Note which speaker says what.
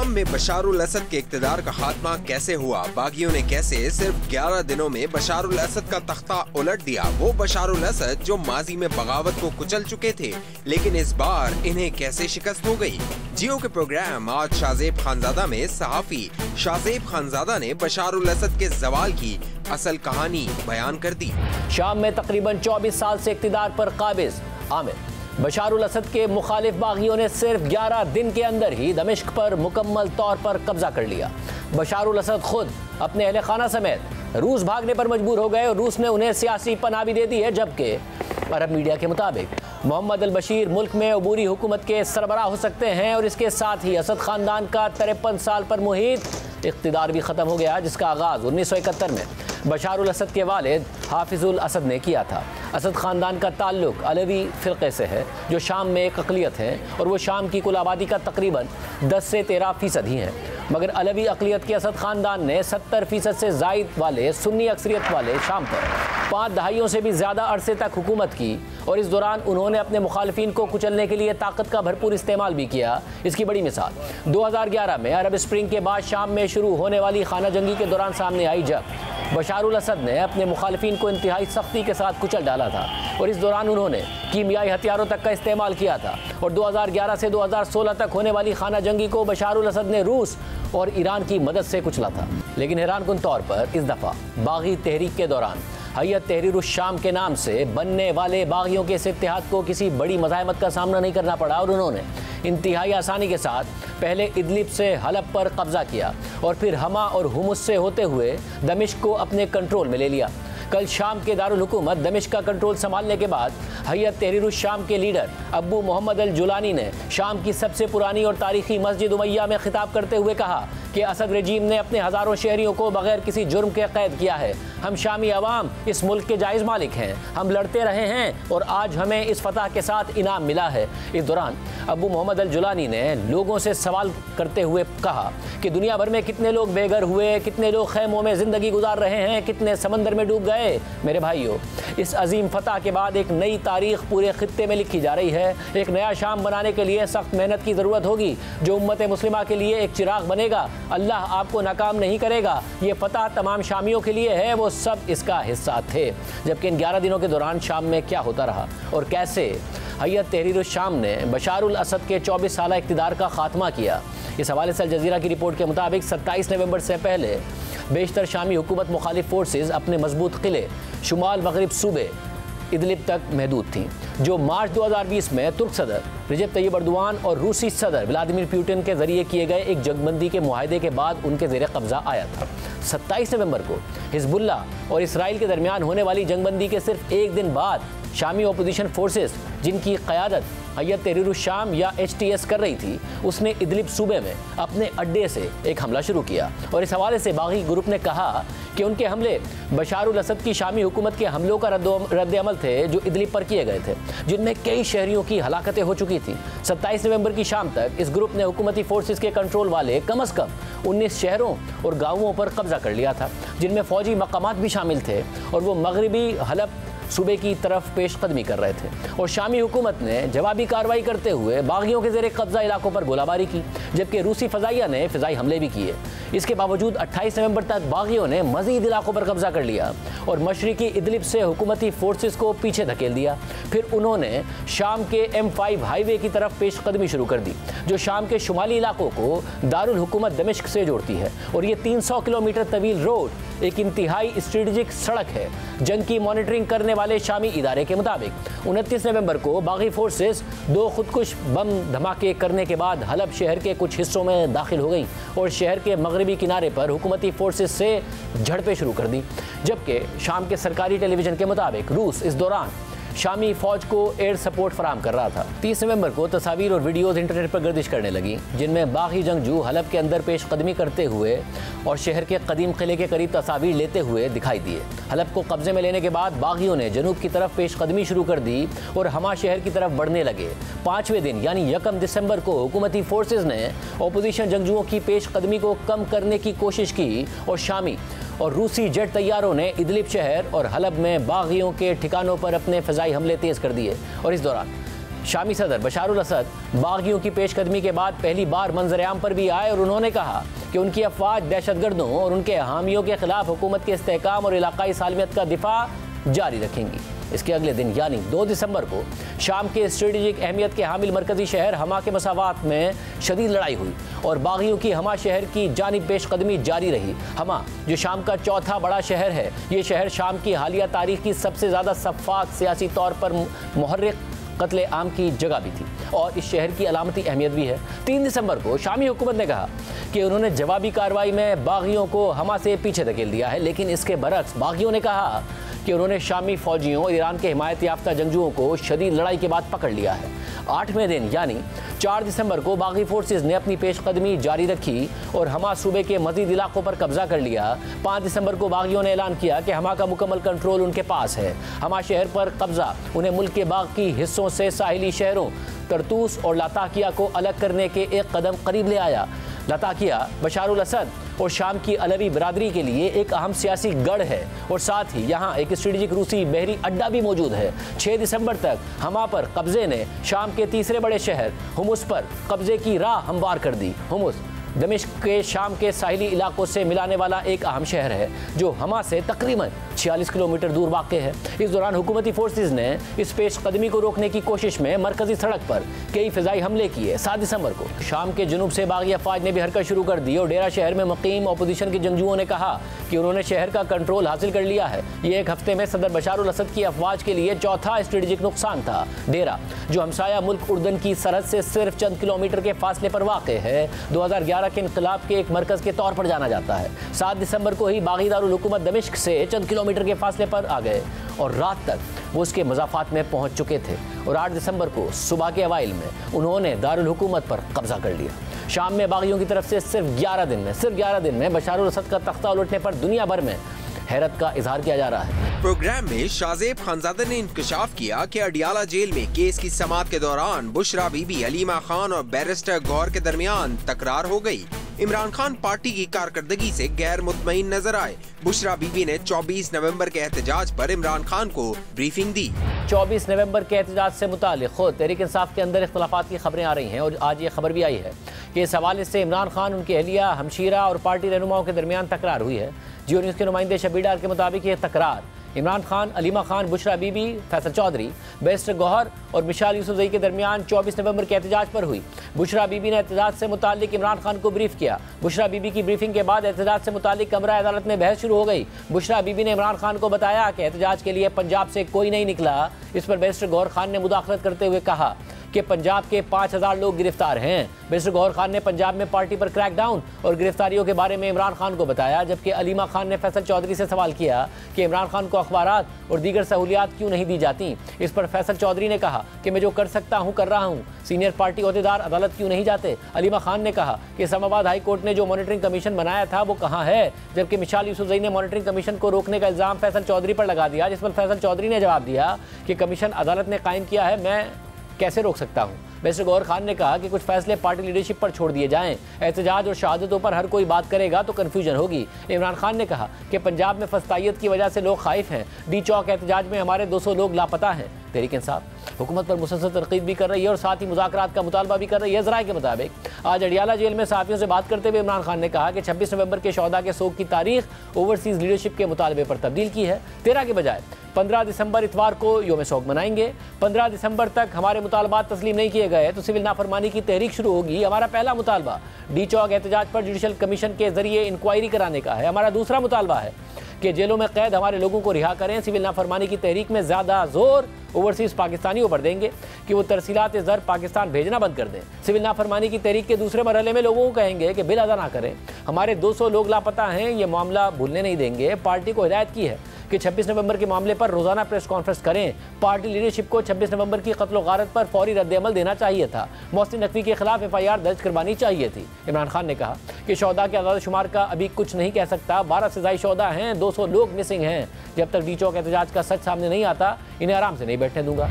Speaker 1: शाम में बशारुल असद के इक़्तिदार का खात्मा कैसे हुआ, बागियों ने कैसे सिर्फ 11 दिनों में बशारुल असद का तख्ता उलट दिया। वो बशारुल असद जो माजी में बगावत को कुचल चुके थे, लेकिन इस बार इन्हें कैसे शिकस्त हो गई। जियो के प्रोग्राम आज शाहजेब खानजादा में सहाफी शाहजेब खानजादा ने बशारुल असद के जवाल की असल कहानी बयान कर दी।
Speaker 2: शाम में तकरीबन 24 साल से इक़्तिदार पर काबिज आमिर बशारुल असद के मुखालिफ बागियों ने सिर्फ 11 दिन के अंदर ही दमिश्क पर मुकम्मल तौर पर कब्जा कर लिया। बशारुल असद खुद अपने अहले खाना समेत रूस भागने पर मजबूर हो गए और रूस ने उन्हें सियासी पनाह भी दे दी है, जबकि अरब मीडिया के मुताबिक मोहम्मद अल बशीर मुल्क में अबूरी हुकूमत के सरबराह हो सकते हैं और इसके साथ ही असद खानदान का 53 साल पर मुहित इक़्तिदार भी ख़त्म हो गया, जिसका आगाज़ 1971 में बशारुल असद के वालिद हाफिजुल असद ने किया था। असद ख़ानदान का ताल्लुक अलवी फ़िरक़े से है, जो शाम में एक अक़लियत है और वो शाम की कुल आबादी का तकरीबन 10 से 13% ही है। मगर अलवी अक़लियत के असद ख़ानदान ने 70% से ज़ायद वाले सुन्नी अक्सरियत वाले शाम पर 5 दहाइयों से भी ज़्यादा अरसे तक हुकूमत की और इस दौरान उन्होंने अपने मुखालिफिन को कुचलने के लिए ताकत का भरपूर इस्तेमाल भी किया। इसकी बड़ी मिसाल 2011 में अरब स्प्रिंग के बाद शाम में शुरू होने वाली खाना जंगी के दौरान सामने आई, जब बशारुल असद ने अपने मुखालिफिन को इंतहाई सख्ती के साथ कुचल डाला था और इस दौरान उन्होंने कीमियाई हथियारों तक का इस्तेमाल किया था। और 2011 से 2016 तक होने वाली खाना जंगी को बशारुल असद ने रूस और ईरान की मदद से कुचला था। लेकिन हैरानकुन तौर पर इस दफ़ा बागी तहरीक के दौरान हैयत तहरीर शाम के नाम से बनने वाले बागियों के इस इत्तेहाद को किसी बड़ी मज़ाहमत का सामना नहीं करना पड़ा और उन्होंने इंतहाई आसानी के साथ पहले इदलिब से हलब पर कब्जा किया और फिर हमा और हुमुस से होते हुए दमिश्क को अपने कंट्रोल में ले लिया। कल शाम के दारुल हुकूमत दमिश्क का कंट्रोल संभालने के बाद हैयत तहरीर शाम के लीडर अबू मोहम्मद अल जुलानी ने शाम की सबसे पुरानी और तारीखी मस्जिद उमैया में खिताब करते हुए कहा कि असद रजीम ने अपने हज़ारों शहरियों को बगैर किसी जुर्म के कैद किया है। हम शामी अवाम इस मुल्क के जायज़ मालिक हैं, हम लड़ते रहे हैं और आज हमें इस फतह के साथ इनाम मिला है। इस दौरान अबू मोहम्मद अल जुलानी ने लोगों से सवाल करते हुए कहा कि दुनिया भर में कितने लोग बेघर हुए, कितने लोग खैमों में ज़िंदगी गुजार रहे हैं, कितने समंदर में डूब गए। मेरे भाइयों, इस अजीम फतह के बाद एक नई तारीख पूरे खित्ते में लिखी जा रही है। एक नया शाम बनाने के लिए सख्त मेहनत की ज़रूरत होगी, जो उम्मत मुस्लिमा के लिए एक चिराग बनेगा। अल्लाह आपको नाकाम नहीं करेगा। ये फतह तमाम शामियों के लिए है, वो सब इसका हिस्सा थे। जबकि इन 11 दिनों के दौरान शाम में क्या होता रहा और कैसे हैयत तहरीर शाम ने बशारुल असद के 24 साला इक़्तिदार का खात्मा किया, इस हवाले से अल जज़ीरा की रिपोर्ट के मुताबिक 27 नवंबर से पहले बेशतर शामी हुकूमत मुखालिफ फोर्सेस अपने मजबूत किले शुमाल मगरिब सूबे इदलिब तक महदूद थीं, जो मार्च 2020 में तुर्क सदर रजब तैयब अर्दोआन और रूसी सदर व्लादिमीर पुतिन के जरिए किए गए एक जंगबंदी के मुआहदे के बाद उनके ज़ेरे कब्जा आया था। 27 नवंबर को हिजबुल्लाह और इसराइल के दरमियान होने वाली जंगबंदी के सिर्फ एक दिन बाद शामी अपोजिशन फोर्सेस, जिनकी क़यादत हैयत तहरीर शाम या HTS कर रही थी, उसने इदलिब सूबे में अपने अड्डे से एक हमला शुरू किया और इस हवाले से बागी ग्रुप ने कहा कि उनके हमले बशारुल असद की शामी हुकूमत के हमलों का रद्द अमल थे, जो इदलिब पर किए गए थे, जिनमें कई शहरियों की हलाकतें हो चुकी थी। 27 नवंबर की शाम तक इस ग्रुप ने हुकूमती फोर्सेस के कंट्रोल वाले कम अज़ कम 19 शहरों और गाँवों पर कब्जा कर लिया था, जिनमें फ़ौजी मकामात भी शामिल थे और वो मगरबी हलब सूबे की तरफ पेशकदमी कर रहे थे। और शामी हुकूमत ने जवाबी कार्रवाई करते हुए बागियों के ज़ेरे कब्जा इलाकों पर गोलाबारी की, जबकि रूसी फ़ज़ाइया ने फ़िज़ाई हमले भी किए। इसके बावजूद 28 नवंबर तक बागियों ने मज़ीद इलाकों पर कब्जा कर लिया और मशरिकी इदलिब से हुकूमती फोर्सेस को पीछे धकेल दिया। फिर उन्होंने शाम के M5 हाईवे की तरफ पेशकदमी शुरू कर दी, जो शाम के शुमाली इलाकों को दारुल हुकूमत दमिश्क से जोड़ती है। और ये 300 किलोमीटर तवील रोड एक इंतहाई स्ट्रेटेजिक सड़क है। जंग की मॉनिटरिंग करने वाले शामी इदारे के मुताबिक 29 नवंबर को बागी फोर्सेस 2 खुदकुश बम धमाके करने के बाद हलब शहर के कुछ हिस्सों में दाखिल हो गई और शहर के मगरबी किनारे पर हुकूमती फोर्सेस से झड़पें शुरू कर दी। जबकि शाम के सरकारी टेलीविजन के मुताबिक रूस इस दौरान शामी फौज को एयर सपोर्ट फराम कर रहा था। 30 नवंबर को तस्वीर और वीडियोज़ इंटरनेट पर गर्दिश करने लगी, जिनमें बागी जंगजू हलब के अंदर पेशकदमी करते हुए और शहर के कदीम किले के करीब तस्वीर लेते हुए दिखाई दिए। हलब को कब्जे में लेने के बाद बागियों ने जनूब की तरफ पेशकदमी शुरू कर दी और हमा शहर की तरफ बढ़ने लगे। 5वें दिन यानी 1 दिसंबर को हुकूमती फोर्सेज ने अपोजिशन जंगजुओं की पेशकदमी को कम करने की कोशिश की और शामी और रूसी जेट तैयारों ने इदलिब शहर और हलब में बागियों के ठिकानों पर अपने फ़िज़ाई हमले तेज़ कर दिए। और इस दौरान शामी सदर बशारुल असद बागियों की पेशकदमी के बाद पहली बार मंजर-ए-आम पर भी आए और उन्होंने कहा कि उनकी अफवाज दहशतगर्दों और उनके हामियों के खिलाफ हुकूमत के इस्तेहकाम और इलाकाई सालमियत का दिफा जारी रखेंगी। इसके अगले दिन यानी 2 दिसंबर को शाम के स्ट्रेटेजिक अहमियत के हामिल मरकजी शहर हमा के मसावात में शदीद लड़ाई हुई और बागियों की हमा शहर की जानिब पेशकदमी जारी रही। हमा जो शाम का चौथा बड़ा शहर है, ये शहर शाम की हालिया तारीख की सबसे ज़्यादा सफ़ाक सियासी तौर पर मुहर्रिक कत्ले आम की जगह भी थी और इस शहर की अलामती अहमियत भी है। 3 दिसंबर को शामी हुकूमत ने कहा कि उन्होंने जवाबी कार्रवाई में बागियों को हमा से पीछे धकेल दिया है, लेकिन इसके बरक्स बागियों ने कहा कि उन्होंने शामी फौजियों और ईरान के हिमायत याफ्ता जंगजुओं को शदीद लड़ाई के बाद पकड़ लिया है। 8वें दिन यानी 4 दिसंबर को बागी फोर्सेस ने अपनी पेशकदमी जारी रखी और हमा सूबे के मजीद इलाकों पर कब्जा कर लिया। 5 दिसंबर को बागियों ने ऐलान किया कि हमा का मुकम्मल कंट्रोल उनके पास है। हमा शहर पर कब्जा उन्हें मुल्क के बाकी हिस्सों से साहिली शहरों तरतूस और लाताकिया को अलग करने के एक कदम करीब ले आया। लाताकिया बशारुल असद और शाम की अलवी बरादरी के लिए एक अहम सियासी गढ़ है और साथ ही यहाँ एक स्ट्रेटेजिक रूसी बहरी अड्डा भी मौजूद है। 6 दिसंबर तक हमा पर कब्जे ने शाम के तीसरे बड़े शहर हुमुस पर कब्जे की राह हमवार कर दी। हुमुस दमिश्क के शाम के साहिली इलाकों से मिलाने वाला एक अहम शहर है जो हमा से तकरीबन 46 किलोमीटर दूर वाक़ है। इस दौरान हुकूमती फोर्सेस ने इस पेशकदमी को रोकने की कोशिश में मरकजी सड़क पर कई फ़िज़ाई हमले किए। 7 दिसंबर को शाम के जुनूब से बागी अफवाज ने भी हरकत शुरू कर दी और डेरा शहर में मुकीम अपोजिशन के जंगजुओं ने कहा कि उन्होंने शहर का कंट्रोल हासिल कर लिया है। ये एक हफ्ते में सदर बशारुल असद की अफवाज के लिए चौथा स्ट्रेटेजिक नुकसान था। डेरा जो हमसाया मुल्क उर्दन की सरहद से सिर्फ चंद किलोमीटर के फासले पर वाक़ है, 2011 के इनकलाब के एक मरकज़ के तौर पर जाना जाता है। 7 दिसंबर को ही बागी दारुल हुकूमत दमिश्क से चंद किलोमीटर के फासले पर आ गए और रात तक वो उसके मज़ाफ़ात में पहुंच चुके थे और 8 दिसंबर को सुबह के अवाइल में उन्होंने दारुल हुकूमत पर कब्जा कर लिया। शाम में बागियों की तरफ से सिर्फ 11 दिन में बशारुल असद का तख्ता उलटने पर दुनिया भर में हैरत का इजहार किया जा रहा है।
Speaker 1: प्रोग्राम में शाहजेब खानजादा ने इंकशाफ किया कि अडियाला जेल में केस की समाअत के दौरान बुशरा बीबी, हलीमा खान और बैरिस्टर गौहर के दरमियान तकरार हो गई। इमरान खान पार्टी की कारकर्दगी से गैर मुतमईन नजर आए। बुशरा बीबी ने 24 नवंबर के एहतजाज पर इमरान खान को ब्रीफिंग दी।
Speaker 2: 24 नवंबर के एहतजाज से मुतालिक खुद तहरीक इंसाफ के अंदर इख्तलाफात की खबरें आ रही हैं और आज ये खबर भी आई है कि इस हवाले से इमरान खान, उनकी अहलिया, हमशीरा और पार्टी रहनुमाओं के दरमियान तकरार हुई है। जियो न्यूज़ के नुमाइंदे शब्बीर डार के मुताबिक ये तकरार इमरान खान, हलीमा खान, बुशरा बीबी, फैसल चौधरी, बैरिस्टर गौहर और मिशाल यूसुफजई के दरमियान 24 नवंबर के एहतजाज पर हुई। बुशरा बीबी ने एहतजाज से मुतालिक इमरान खान को ब्रीफ किया। बुशरा बीबी की ब्रीफिंग के बाद एहतजाज से मुतालिक कमरा अदालत में बहस शुरू हो गई। बुशरा बीबी ने इमरान खान को बताया कि एहतजाज के लिए पंजाब से कोई नहीं निकला। इस पर बैरिस्टर गौहर खान ने मुदाखलत करते हुए कहा कि पंजाब के 5000 लोग गिरफ्तार हैं। बैरिस्टर गौहर खान ने पंजाब में पार्टी पर क्रैकडाउन और गिरफ्तारियों के बारे में इमरान खान को बताया, जबकि हलीमा खान ने फैसल चौधरी से सवाल किया कि इमरान खान को अखबारात और दीगर सहूलियात क्यों नहीं दी जाती। इस पर फैसल चौधरी ने कहा कि मैं जो कर सकता हूं कर रहा हूं। सीनियर पार्टी अहदेदार अदालत क्यों नहीं जाते। हलीमा खान ने कहा कि इस्लामाबाद हाई कोर्ट ने जो मॉनिटरिंग कमीशन बनाया था वो कहाँ है, जबकि मिशाल यूसुफजई ने मॉनिटरिंग कमीशन को रोकने का इल्जाम फैसल चौधरी पर लगा दिया, जिस पर फैसल चौधरी ने जवाब दिया कि कमीशन अदालत ने कायम किया है, मैं कैसे रोक सकता हूँ। बैरिस्टर गौहर खान ने कहा कि कुछ फैसले पार्टी लीडरशिप पर छोड़ दिए जाएं। एहतजाज और शहादतों पर हर कोई बात करेगा तो कन्फ्यूजन होगी। इमरान खान ने कहा कि पंजाब में फस्तायत की वजह से लोग खाइफ हैं। डी चौक एहतजाज में हमारे 200 लोग लापता हैं। तहरीक इंसाफ हुकूमत पर मुसलसल तनकीद भी कर रही है और साथ ही मुज़ाकरात का मुतालबा भी कर रही है। ज़राए के मुताबिक आज अडियाला जेल में सहाफ़ियों से बात करते हुए इमरान खान ने कहा कि 26 नवंबर के शोहदा के सोग की तारीख ओवरसीज़ लीडरशिप के मुतालबे पर तब्दील की है। 13 के बजाय 15 दिसंबर इतवार को योम सोग मनाएंगे। 15 दिसंबर तक हमारे मुतालबात तस्लीम नहीं किए गए तो सिविल नाफरमानी की तहरीक शुरू होगी। हमारा पहला मुतालबा डी चौक एहतजाज पर जुडिशल कमीशन के जरिए इंक्वायरी कराने का है। हमारा दूसरा मुतालबा है कि जेलों में कैद हमारे लोगों को रिहा करें। सिविल नाफरमानी की तहरीक में ज़्यादा जोर ओवरसीज़ पाकिस्तानियों पर देंगे कि वो तरसीलात ज़र पाकिस्तान भेजना बंद कर दें। सिविल नाफरमानी की तहरीक के दूसरे मरहले में लोगों को कहेंगे कि बिल अदा ना करें। हमारे 200 लोग लापता हैं, ये मामला भूलने नहीं देंगे। पार्टी को हिदायत की है कि 26 नवंबर के मामले पर रोज़ाना प्रेस कॉन्फ्रेंस करें। पार्टी लीडरशिप को 26 नवंबर की कत्ल गारत पर फौरी रद्द-ए-अमल देना चाहिए था। मोहसिन नकवी के खिलाफ FIR दर्ज करवानी चाहिए थी। इमरान खान ने कहा कि शोहदा के आदाद शुमार का अभी कुछ नहीं कह सकता। 12 से ज़ायद शोहदा हैं, 200 लोग मिसिंग हैं। जब तक डी चौक एहतजाज का सच सामने नहीं आता इन्हें आराम से नहीं बैठने दूंगा।